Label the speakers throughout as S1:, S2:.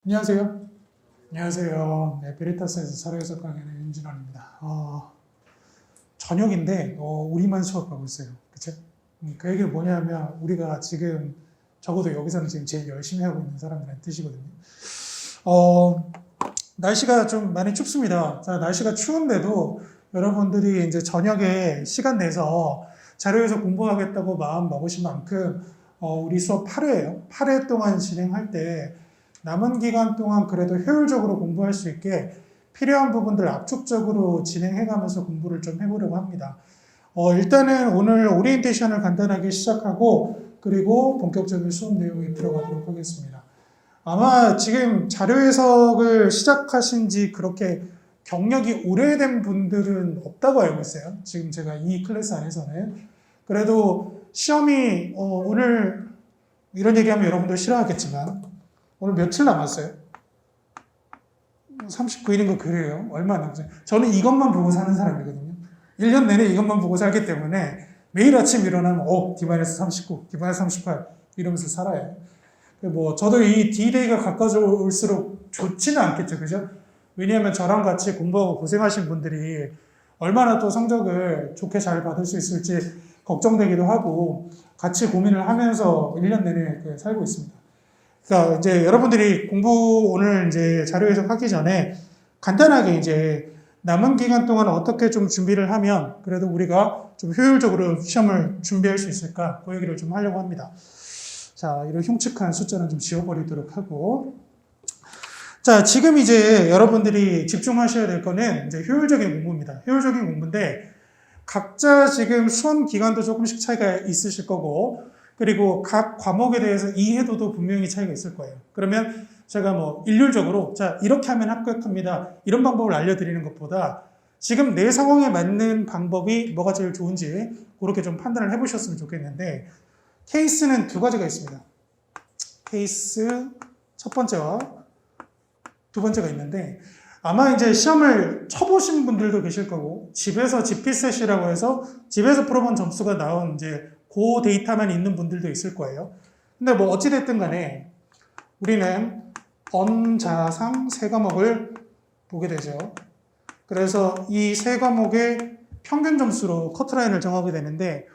S1: 안녕하세요. 안녕하세요. 네, 베리타스에서 사회해석 강연의 윤진원입니다. 저녁인데 우리만 수업하고 있어요. 그쵸? 그 얘기가 뭐냐면 우리가 지금 적어도 여기서는 지금 제일 열심히 하고 있는 사람들의 뜻이거든요. 날씨가 좀 많이 춥습니다. 자, 날씨가 추운데도 여러분들이 이제 저녁에 시간 내서 자료에서 공부하겠다고 마음 먹으신 만큼 우리 수업 8회예요. 8회 동안 진행할 때 남은 기간 동안 그래도 효율적으로 공부할 수 있게 필요한 부분들 압축적으로 진행해가면서 공부를 좀 해보려고 합니다. 일단은 오늘 오리엔테이션을 간단하게 시작하고 그리고 본격적인 수업 내용에 들어가도록 하겠습니다. 아마 지금 자료 해석을 시작하신 지 그렇게 경력이 오래된 분들은 없다고 알고 있어요. 지금 제가 이 클래스 안에서는. 그래도 시험이 오늘 이런 얘기하면 여러분들 싫어하겠지만 오늘 며칠 남았어요? 39일인 거 그래요. 얼마 남았어요? 저는 이것만 보고 사는 사람이거든요. 1년 내내 이것만 보고 살기 때문에 매일 아침 일어나면 D-39, D-38 이러면서 살아요. 저도 이 D-Day가 가까워질수록 좋지는 않겠죠. 그죠? 왜냐하면 저랑 같이 공부하고 고생하신 분들이 얼마나 또 성적을 좋게 잘 받을 수 있을지 걱정되기도 하고 같이 고민을 하면서 1년 내내 살고 있습니다. 그러니까 이제 여러분들이 공부 오늘 이제 자료 해석하기 전에 간단하게 이제 남은 기간 동안 어떻게 좀 준비를 하면 그래도 우리가 좀 효율적으로 시험을 준비할 수 있을까 그 얘기를 좀 하려고 합니다. 자, 이런 흉측한 숫자는 좀 지워버리도록 하고. 자, 지금 이제 여러분들이 집중하셔야 될 거는 이제 효율적인 공부입니다. 효율적인 공부인데 각자 지금 수험 기간도 조금씩 차이가 있으실 거고 그리고 각 과목에 대해서 이해도도 분명히 차이가 있을 거예요. 그러면 제가 일률적으로 자 이렇게 하면 합격합니다. 이런 방법을 알려드리는 것보다 지금 내 상황에 맞는 방법이 뭐가 제일 좋은지 그렇게 좀 판단을 해보셨으면 좋겠는데 케이스는 두 가지가 있습니다. 케이스 첫 번째와 두 번째가 있는데 아마 이제 시험을 쳐보신 분들도 계실 거고 집에서 GP셋이라고 해서 집에서 풀어본 점수가 나온 이제 그 데이터만 있는 분들도 있을 거예요. 근데 어찌됐든 간에 우리는 언자상 세 과목을 보게 되죠. 그래서 이 세 과목의 평균 점수로 커트라인을 정하게 되는데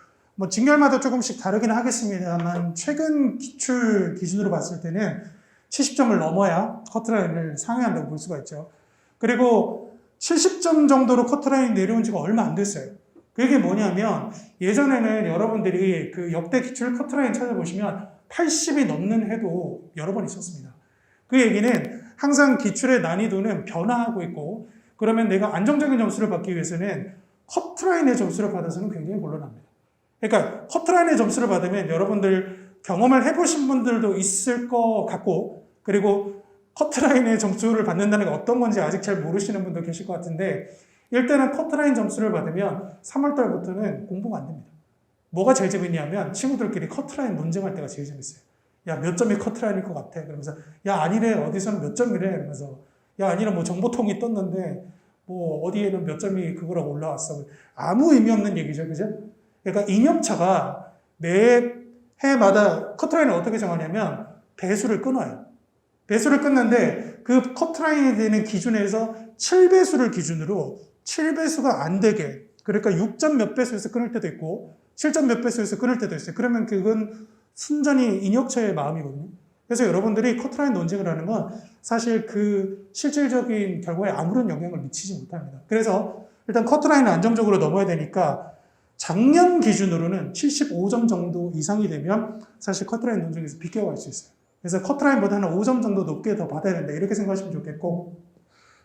S1: 직렬마다 조금씩 다르긴 하겠습니다만 최근 기출 기준으로 봤을 때는 70점을 넘어야 커트라인을 상회한다고 볼 수가 있죠. 그리고 70점 정도로 커트라인이 내려온 지가 얼마 안 됐어요. 그게 뭐냐면 예전에는 여러분들이 그 역대 기출 커트라인 찾아보시면 80이 넘는 해도 여러 번 있었습니다. 그 얘기는 항상 기출의 난이도는 변화하고 있고 그러면 내가 안정적인 점수를 받기 위해서는 커트라인의 점수를 받아서는 굉장히 곤란합니다. 그러니까 커트라인의 점수를 받으면 여러분들 경험을 해보신 분들도 있을 것 같고 그리고 커트라인의 점수를 받는다는 게 어떤 건지 아직 잘 모르시는 분도 계실 것 같은데 일단은 커트라인 점수를 받으면 3월달부터는 공부가 안 됩니다. 뭐가 제일 재밌냐면 친구들끼리 커트라인 논쟁할 때가 제일 재밌어요. 야, 몇 점이 커트라인일 것 같아. 그러면서 야, 아니래. 어디서는 몇 점이래. 그러면서 야, 아니라 정보통이 떴는데 어디에는 몇 점이 그거라고 올라왔어. 아무 의미 없는 얘기죠. 그죠? 그러니까 인역차가 매 해마다 커트라인을 어떻게 정하냐면 배수를 끊어요. 배수를 끊는데 그 커트라인이 되는 기준에서 7배수를 기준으로 7배수가 안 되게 그러니까 6점 몇 배수에서 끊을 때도 있고 7점 몇 배수에서 끊을 때도 있어요. 그러면 그건 순전히 인역차의 마음이거든요. 그래서 여러분들이 커트라인 논쟁을 하는 건 사실 그 실질적인 결과에 아무런 영향을 미치지 못합니다. 그래서 일단 커트라인을 안정적으로 넘어야 되니까 작년 기준으로는 75점 정도 이상이 되면 사실 커트라인 논쟁에서 비껴갈 수 있어요. 그래서 커트라인보다 한 5점 정도 높게 더 받아야 된다. 이렇게 생각하시면 좋겠고.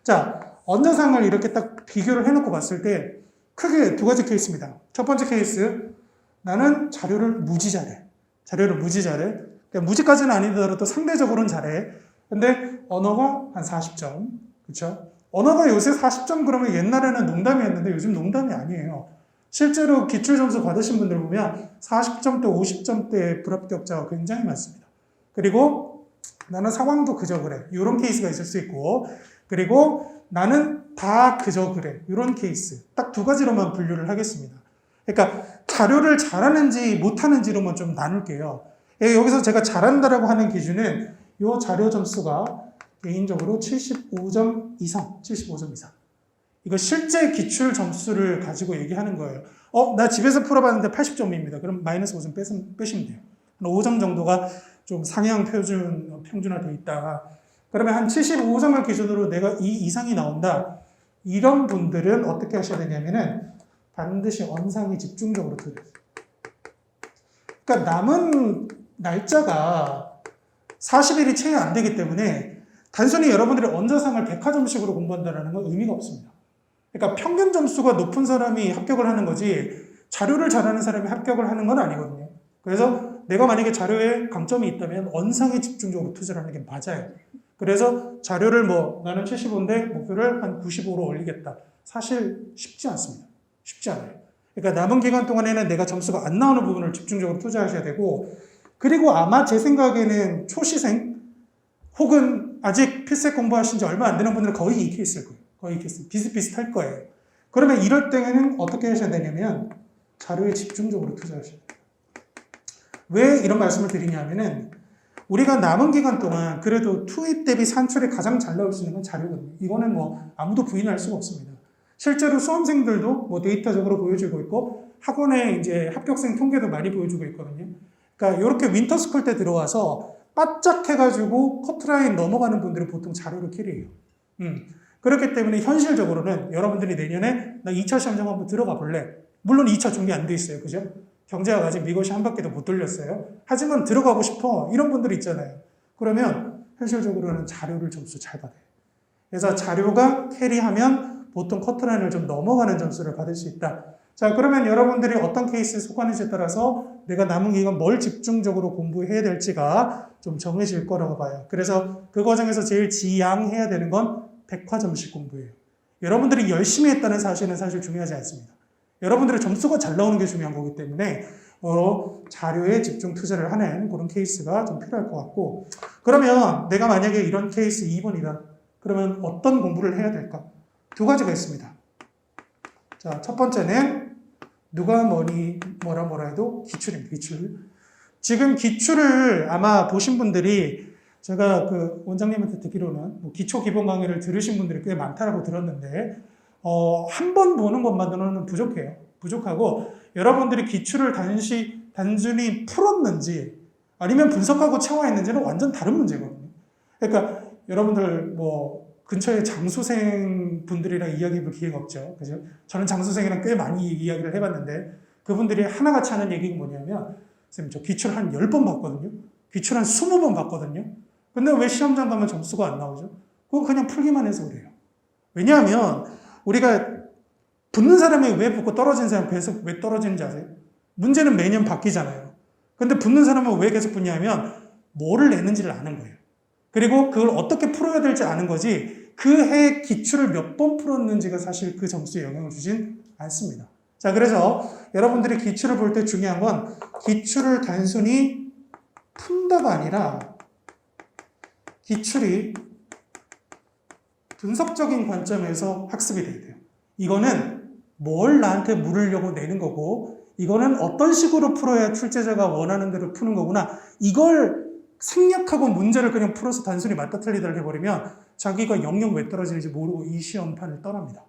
S1: 자, 언저상을 이렇게 딱 비교를 해놓고 봤을 때 크게 두 가지 케이스입니다. 첫 번째 케이스, 나는 자료를 무지 잘해. 그러니까 무지까지는 아니더라도 상대적으로는 잘해. 근데 언어가 한 40점. 그렇죠? 언어가 요새 40점 그러면 옛날에는 농담이었는데 요즘 농담이 아니에요. 실제로 기출 점수 받으신 분들 보면 40점대, 50점대 불합격자가 굉장히 많습니다. 그리고 나는 상황도 그저 그래. 이런 케이스가 있을 수 있고 그리고 나는 다 그저 그래. 이런 케이스. 딱 두 가지로만 분류를 하겠습니다. 그러니까 자료를 잘하는지 못하는지로만 좀 나눌게요. 여기서 제가 잘한다라고 하는 기준은 이 자료 점수가 개인적으로 75점 이상, 75점 이상. 이거 실제 기출 점수를 가지고 얘기하는 거예요. 나 집에서 풀어봤는데 80점입니다. 그럼 마이너스 5점 빼시면 돼요. 한 5점 정도가 좀 상향 평준화되어 있다. 그러면 한 75점을 기준으로 내가 이 이상이 나온다. 이런 분들은 어떻게 하셔야 되냐면은 반드시 언상에 집중적으로 들으세요. 그러니까 남은 날짜가 40일이 채 안 되기 때문에 단순히 여러분들이 언저상을 백화점식으로 공부한다는 건 의미가 없습니다. 그러니까 평균 점수가 높은 사람이 합격을 하는 거지 자료를 잘하는 사람이 합격을 하는 건 아니거든요. 그래서 내가 만약에 자료에 강점이 있다면 언상에 집중적으로 투자를 하는 게 맞아요. 그래서 자료를 나는 75인데 목표를 한 95로 올리겠다. 사실 쉽지 않습니다. 쉽지 않아요. 그러니까 남은 기간 동안에는 내가 점수가 안 나오는 부분을 집중적으로 투자하셔야 되고, 그리고 아마 제 생각에는 초시생 혹은 아직 필세 공부하신 지 얼마 안 되는 분들은 거의 이 케이스일 거예요. 거의 이 케이스. 비슷비슷할 거예요. 그러면 이럴 때는 어떻게 하셔야 되냐면 자료에 집중적으로 투자하셔야 돼요. 왜 이런 말씀을 드리냐면은 우리가 남은 기간 동안 그래도 투입 대비 산출이 가장 잘 나올 수 있는 건 자료거든요. 이거는 아무도 부인할 수가 없습니다. 실제로 수험생들도 데이터적으로 보여주고 있고 학원의 이제 합격생 통계도 많이 보여주고 있거든요. 그러니까 이렇게 윈터스쿨 때 들어와서 바짝 해가지고 커트라인 넘어가는 분들은 보통 자료를 캐리해요. 그렇기 때문에 현실적으로는 여러분들이 내년에 나 2차 시험장 한번 들어가 볼래? 물론 2차 준비 안 돼 있어요. 그죠? 경제학 아직 미것이 한 바퀴도 못 돌렸어요. 하지만 들어가고 싶어. 이런 분들 있잖아요. 그러면 현실적으로는 자료를 점수 잘 받아요. 그래서 자료가 캐리하면 보통 커트라인을 좀 넘어가는 점수를 받을 수 있다. 자, 그러면 여러분들이 어떤 케이스에 속하는지에 따라서 내가 남은 기간 뭘 집중적으로 공부해야 될지가 좀 정해질 거라고 봐요. 그래서 그 과정에서 제일 지양해야 되는 건 백화점식 공부예요. 여러분들이 열심히 했다는 사실은 사실 중요하지 않습니다. 여러분들의 점수가 잘 나오는 게 중요한 거기 때문에 자료에 집중 투자를 하는 그런 케이스가 좀 필요할 것 같고, 그러면 내가 만약에 이런 케이스 2번이다. 그러면 어떤 공부를 해야 될까? 두 가지가 있습니다. 자, 첫 번째는 누가 뭐라 해도 기출입니다. 기출. 지금 기출을 아마 보신 분들이 제가 그 원장님한테 듣기로는 기초 기본 강의를 들으신 분들이 꽤 많다고 들었는데 한 번 보는 것만으로는 부족해요. 부족하고 여러분들이 기출을 단순히 풀었는지 아니면 분석하고 체화했는지는 완전 다른 문제거든요. 그러니까 여러분들 근처에 장수생 분들이랑 이야기해볼 기회가 없죠. 그죠? 저는 장수생이랑 꽤 많이 이야기를 해봤는데 그분들이 하나같이 하는 얘기가 뭐냐면 선생님 저 기출 한 10번 봤거든요. 기출 한 20번 봤거든요. 근데 왜 시험장 가면 점수가 안 나오죠? 그건 그냥 풀기만 해서 그래요. 왜냐하면 우리가 붙는 사람이 왜 붙고 떨어지는 사람이 계속 왜 떨어지는지 아세요? 문제는 매년 바뀌잖아요. 근데 붙는 사람은 왜 계속 붙냐면 뭐를 내는지를 아는 거예요. 그리고 그걸 어떻게 풀어야 될지 아는 거지 그 해 기출을 몇 번 풀었는지가 사실 그 점수에 영향을 주진 않습니다. 자, 그래서 여러분들이 기출을 볼 때 중요한 건 기출을 단순히 푼다가 아니라 기출이 분석적인 관점에서 학습이 돼야 돼요. 이거는 뭘 나한테 물으려고 내는 거고 이거는 어떤 식으로 풀어야 출제자가 원하는 대로 푸는 거구나. 이걸 생략하고 문제를 그냥 풀어서 단순히 맞다 틀리다를 해버리면 자기가 영영 왜 떨어지는지 모르고 이 시험판을 떠납니다.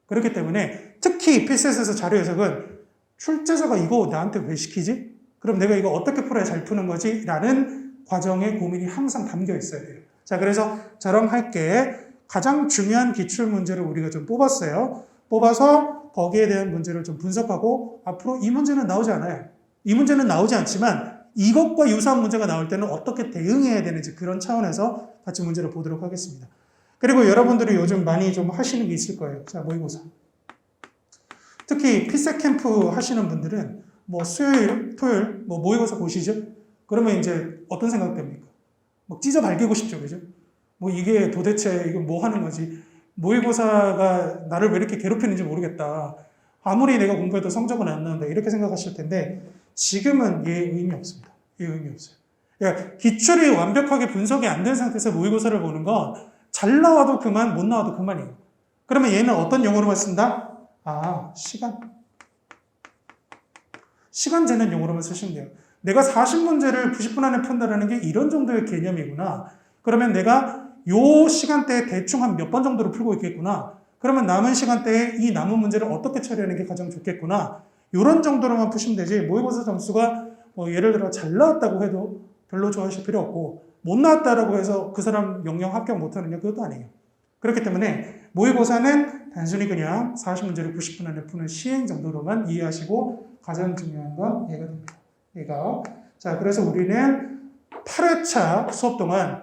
S1: 그렇기 때문에 특히 필셋에서 자료 해석은 출제자가 이거 나한테 왜 시키지? 그럼 내가 이거 어떻게 풀어야 잘 푸는 거지? 라는 과정에 고민이 항상 담겨 있어야 돼요. 자, 그래서 자랑할게 가장 중요한 기출 문제를 우리가 좀 뽑았어요. 뽑아서 거기에 대한 문제를 좀 분석하고 앞으로 이 문제는 나오지 않아요. 이 문제는 나오지 않지만 이것과 유사한 문제가 나올 때는 어떻게 대응해야 되는지 그런 차원에서 같이 문제를 보도록 하겠습니다. 그리고 여러분들이 요즘 많이 좀 하시는 게 있을 거예요. 자, 모의고사. 특히 필세 캠프 하시는 분들은 수요일, 토요일 모의고사 보시죠? 그러면 이제 어떤 생각 됩니까? 찢어 발기고 싶죠, 그죠? 이게 도대체 이거 뭐 하는 거지? 모의고사가 나를 왜 이렇게 괴롭히는지 모르겠다. 아무리 내가 공부해도 성적은 안 나온다. 이렇게 생각하실 텐데 지금은 의미 없습니다. 의미 없어요. 그러니까 기출이 완벽하게 분석이 안 된 상태에서 모의고사를 보는 건 잘 나와도 그만, 못 나와도 그만이에요. 그러면 얘는 어떤 용어로만 쓴다? 시간 재는 용어로만 쓰시면 돼요. 내가 40문제를 90분 안에 푼다는 게 이런 정도의 개념이구나. 그러면 내가 요 시간대에 대충 한 몇 번 정도로 풀고 있겠구나. 그러면 남은 시간대에 이 남은 문제를 어떻게 처리하는 게 가장 좋겠구나. 이런 정도로만 푸시면 되지, 모의고사 점수가 뭐 예를 들어 잘 나왔다고 해도 별로 좋아하실 필요 없고, 못 나왔다라고 해서 그 사람 영영 합격 못하느냐, 그것도 아니에요. 그렇기 때문에 모의고사는 단순히 그냥 40문제를 90분 안에 푸는 시행 정도로만 이해하시고, 가장 중요한 건 얘가 됩니다. 얘가. 자, 그래서 우리는 8회차 수업 동안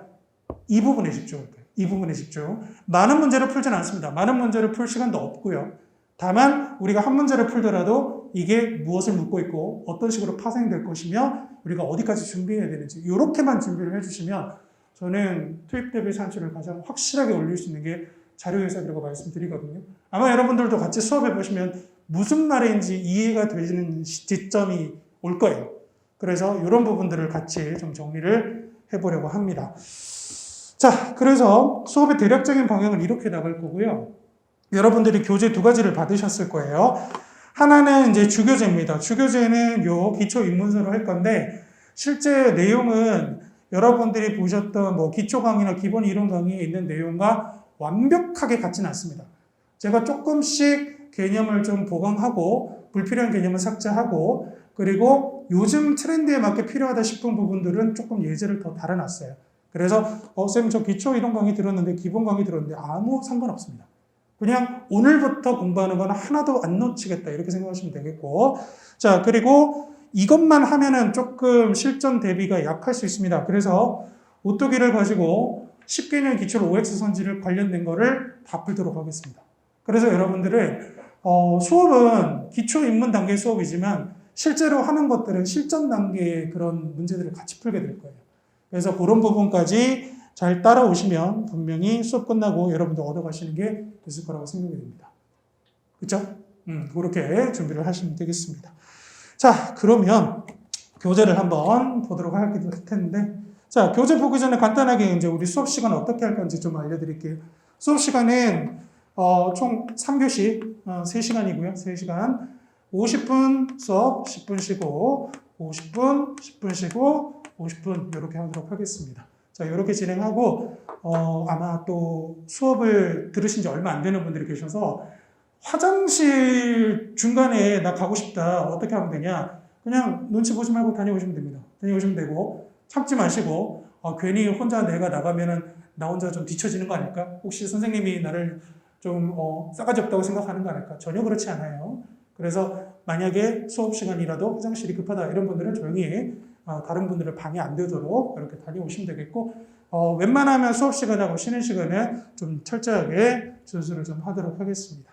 S1: 이 부분에 집중할 거예요. 이 부분에 집중. 많은 문제를 풀지는 않습니다. 많은 문제를 풀 시간도 없고요. 다만 우리가 한 문제를 풀더라도 이게 무엇을 묻고 있고 어떤 식으로 파생될 것이며 우리가 어디까지 준비해야 되는지 이렇게만 준비를 해주시면 저는 투입 대비 산출을 가장 확실하게 올릴 수 있는 게 자료해석이라고 말씀드리거든요. 아마 여러분들도 같이 수업해 보시면 무슨 말인지 이해가 되는 지점이 올 거예요. 그래서 이런 부분들을 같이 좀 정리를 해보려고 합니다. 자, 그래서 수업의 대략적인 방향은 이렇게 나갈 거고요. 여러분들이 교재 두 가지를 받으셨을 거예요. 하나는 이제 주교재입니다. 주교재는 요 기초 입문서로 할 건데, 실제 내용은 여러분들이 보셨던 뭐 기초 강의나 기본 이론 강의에 있는 내용과 완벽하게 같지는 않습니다. 제가 조금씩 개념을 좀 보강하고, 불필요한 개념을 삭제하고, 그리고 요즘 트렌드에 맞게 필요하다 싶은 부분들은 조금 예제를 더 달아놨어요. 그래서 쌤 저 기초 이론 강의 들었는데 기본 강의 들었는데 아무 상관없습니다. 그냥 오늘부터 공부하는 건 하나도 안 놓치겠다 이렇게 생각하시면 되겠고, 자, 그리고 이것만 하면은 조금 실전 대비가 약할 수 있습니다. 그래서 오토기를 가지고 10개년 기출 OX 선지를 관련된 거를 다 풀도록 하겠습니다. 그래서 여러분들은 수업은 기초 입문 단계 수업이지만 실제로 하는 것들은 실전 단계의 그런 문제들을 같이 풀게 될 거예요. 그래서 그런 부분까지 잘 따라오시면 분명히 수업 끝나고 여러분들 얻어가시는 게 됐을 거라고 생각이 됩니다. 그렇죠? 그렇게 준비를 하시면 되겠습니다. 자, 그러면 교재를 한번 보도록 할 텐데, 자, 교재 보기 전에 간단하게 이제 우리 수업 시간 어떻게 할 건지 좀 알려드릴게요. 수업 시간은 총 3교시 3시간이고요. 3시간 50분 수업, 10분 쉬고 50분, 10분 쉬고 50분 이렇게 하도록 하겠습니다. 자, 이렇게 진행하고 아마 또 수업을 들으신 지 얼마 안 되는 분들이 계셔서 화장실 중간에 나 가고 싶다 어떻게 하면 되냐, 그냥 눈치 보지 말고 다녀오시면 됩니다. 다녀오시면 되고 참지 마시고 괜히 혼자 내가 나가면은 나 혼자 좀 뒤처지는 거 아닐까? 혹시 선생님이 나를 좀 싸가지 없다고 생각하는 거 아닐까? 전혀 그렇지 않아요. 그래서 만약에 수업 시간이라도 화장실이 급하다 이런 분들은 조용히 다른 분들을 방해 안 되도록 이렇게 다녀오시면 되겠고, 웬만하면 수업 시간하고 쉬는 시간에 좀 철저하게 준수를 좀 하도록 하겠습니다.